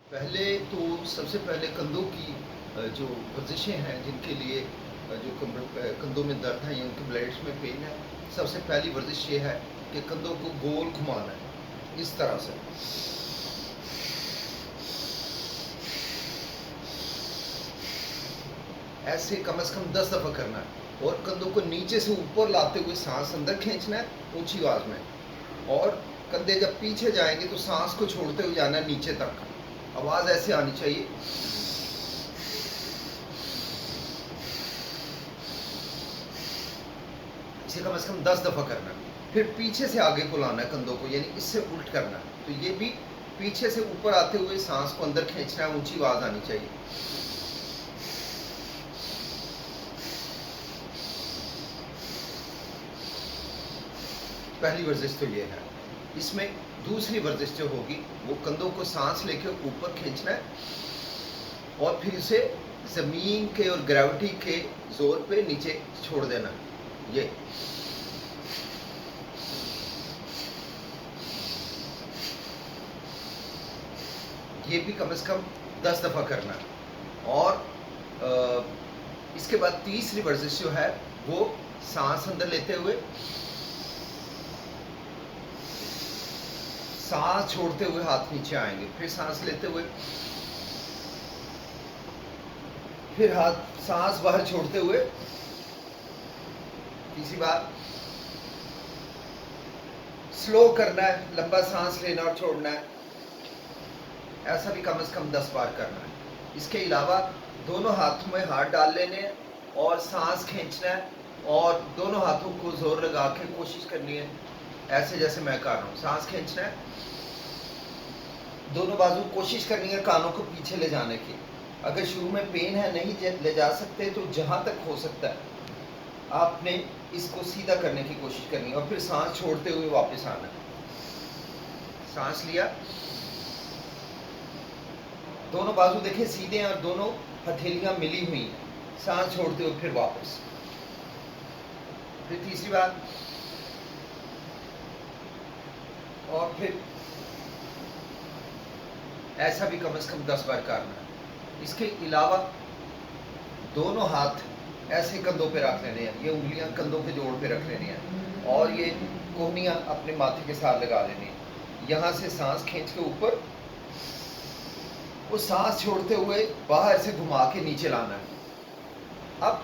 पहले तो सबसे पहले कंधों की जो वर्जिशें हैं जिनके लिए जो कंधों में दर्द है या उनके ब्लेड्स में पेन है, सबसे पहली वर्जिश ये है कि कंधों को गोल घुमाना है इस तरह से। ऐसे कम से कम 10 दफ़ा करना है और कंधों को नीचे से ऊपर लाते हुए सांस अंदर खींचना है ऊंची आवाज़ में, और कंधे जब पीछे जाएंगे तो सांस को छोड़ते हुए जाना है नीचे तक। आवाज़ ऐसे आनी चाहिए। इसे कम से कम 10 दफ़ा करना है। फिर पीछे से आगे को लाना है कंधों को, यानी इससे उल्ट करना है। तो ये भी पीछे से ऊपर आते हुए सांस को अंदर खींचना है, ऊंची आवाज़ आनी चाहिए। पहली वर्जिश तो ये है। इसमें दूसरी वर्जिश जो होगी वो कंधों को सांस लेके ऊपर खींचना है और फिर उसे ज़मीन के और ग्रेविटी के जोर पे नीचे छोड़ देना। ये भी कम से कम 10 दफ़ा करना है। और इसके बाद तीसरी वर्जिश जो है वो सांस अंदर लेते हुए, सांस छोड़ते हुए हाथ नीचे आएंगे, फिर सांस लेते हुए, फिर हाथ सांस बाहर छोड़ते हुए, तीसरी बार स्लो करना है, लंबा सांस लेना और छोड़ना है। ऐसा भी कम से कम 10 बार करना है। इसके अलावा दोनों हाथों में हाथ डाल लेने हैं और सांस खींचना है और दोनों हाथों को जोर लगा के कोशिश करनी है, ऐसे जैसे मैं कर रहा हूँ। सांस खींचना है, दोनों बाजू कोशिश करनी है कानों को पीछे ले जाने की। अगर शुरू में पेन है, नहीं ले जा सकते, तो जहाँ तक हो सकता है आपने इसको सीधा करने की कोशिश करनी है और फिर सांस छोड़ते हुए वापस आना है। सांस लिया, दोनों बाजू देखें सीधे हैं और दोनों हथेलियां मिली हुई हैं। सांस छोड़ते हुए फिर वापस, फिर तीसरी बार, और फिर ऐसा भी कम से कम 10 बार करना है। इसके अलावा दोनों हाथ ऐसे कंधों पे रख लेने हैं, ये उंगलियां कंधों के जोड़ पे रख लेनी है और ये कोहनियां अपने माथे के साथ लगा लेनी है। यहाँ से सांस खींच के ऊपर, वो सांस छोड़ते हुए बाहर से घुमा के नीचे लाना है। अब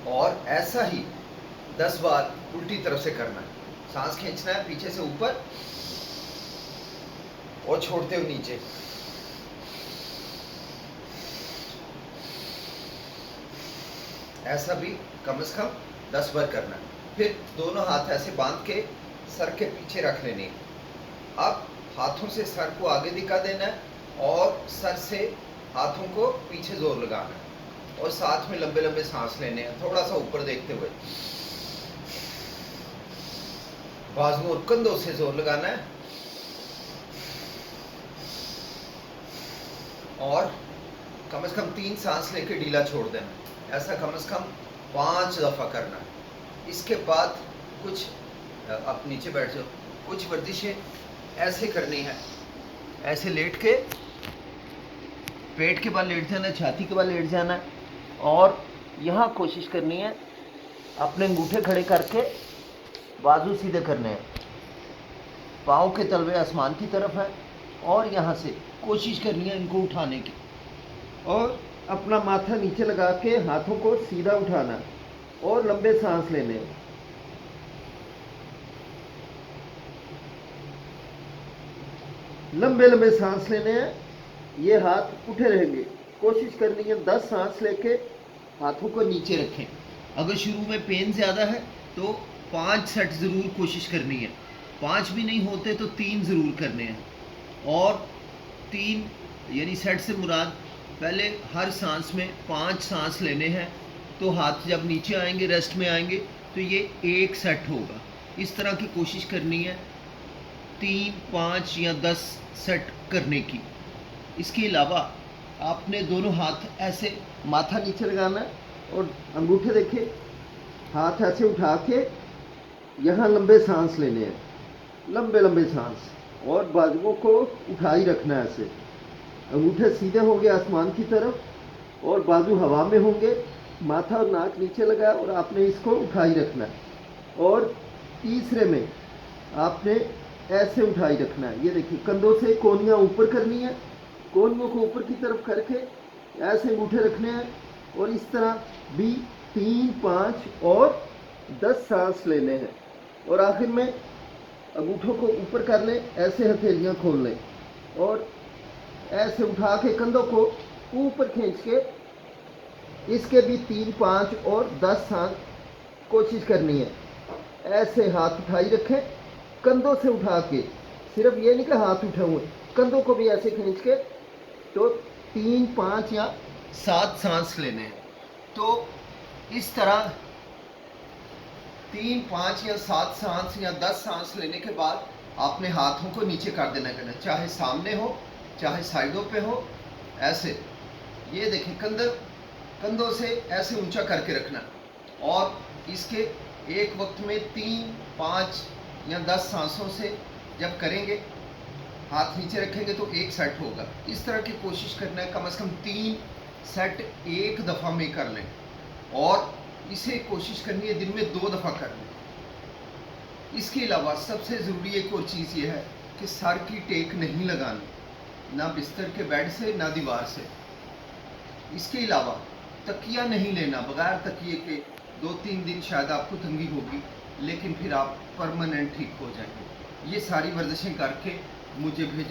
और ऐसा ही 10 बार उल्टी तरफ से करना है। सांस खींचना है पीछे से ऊपर और छोड़ते हुए नीचे। ऐसा भी कम से कम 10 बार करना है। फिर दोनों हाथ ऐसे बांध के सर के पीछे रख लेने। अब हाथों से सर को आगे दिखा देना है और सर से हाथों को पीछे जोर लगाना है और साथ में लंबे लंबे सांस लेने हैं, थोड़ा सा ऊपर देखते हुए। बाजुओं और कंधों से जोर लगाना है और कम से कम 3 सांस लेकर ढीला छोड़ देना। ऐसा कम से कम 5 दफ़ा करना है। इसके बाद कुछ, आप नीचे बैठ जाओ, कुछ वर्जिशें ऐसे करनी है। ऐसे लेट के पेट के बल लेट जाना है, छाती के बल लेट जाना है और यहाँ कोशिश करनी है अपने अंगूठे खड़े करके बाजू सीधे करने हैं, पाँव के तलवे आसमान की तरफ हैं और यहाँ से कोशिश करनी है इनको उठाने की और अपना माथा नीचे लगा के हाथों को सीधा उठाना है और लंबे सांस लेने हैं। लंबे लंबे सांस लेने हैं, ये हाथ उठे रहेंगे। कोशिश करनी है 10 सांस लेके हाथों को नीचे रखें। अगर शुरू में पेन ज़्यादा है तो 5 सेट ज़रूर कोशिश करनी है। 5 भी नहीं होते तो 3 ज़रूर करने हैं। और 3 यानी सेट से मुराद, पहले हर सांस में 5 सांस लेने हैं, तो हाथ जब नीचे आएंगे, रेस्ट में आएंगे, तो ये 1 सेट होगा। इस तरह की कोशिश करनी है 3, 5 या 10 सेट करने की। इसके अलावा आपने दोनों हाथ ऐसे माथा नीचे लगाना है और अंगूठे देखे, हाथ ऐसे उठा के यहाँ लंबे सांस लेने हैं, लंबे लंबे सांस, और बाजुओं को उठाई रखना है ऐसे। अंगूठे सीधे होंगे आसमान की तरफ और बाजू हवा में होंगे, माथा और नाक नीचे लगा और आपने इसको उठाई रखना है। और तीसरे में आपने ऐसे उठाई रखना है। ये देखिए, कंधों से कोहनियाँ ऊपर करनी है, कोहनियों को ऊपर की तरफ करके ऐसे अंगूठे रखने हैं और इस तरह भी 3, 5 और 10 सांस लेने हैं। और आखिर में अंगूठों को ऊपर कर लें, ऐसे हथेलियाँ खोल लें और ऐसे उठा के कंधों को ऊपर खींच के इसके भी 3, 5 और 10 सांस कोशिश करनी है। ऐसे हाथ उठाई रखें, कंधों से उठा के, सिर्फ ये नहीं कि हाथ उठे हुए, कंधों को भी ऐसे खींच के, तो 3, 5 या 7 सांस लेने हैं। तो इस तरह 3, 5 या 7 सांस या 10 सांस लेने के बाद आपने हाथों को नीचे कर देना करना, चाहे सामने हो चाहे साइडों पे हो, ऐसे। ये देखिए, कंधों से ऐसे ऊंचा करके रखना और इसके एक वक्त में 3, 5 या 10 सांसों से जब करेंगे, हाथ नीचे रखेंगे तो एक सेट होगा। इस तरह की कोशिश करना है, कम से कम 3 सेट एक दफ़ा में कर लें और इसे कोशिश करनी है दिन में 2 दफ़ा कर लें। इसके अलावा सबसे ज़रूरी एक और चीज़ ये है कि सर की टेक नहीं लगानी, ना बिस्तर के बेड से ना दीवार से। इसके अलावा तकिया नहीं लेना, बगैर तकिए के 2-3 दिन शायद आपको तंगी होगी, लेकिन फिर आप परमानेंट ठीक हो जाएंगे। ये सारी वर्जिशें करके मुझे भेजो।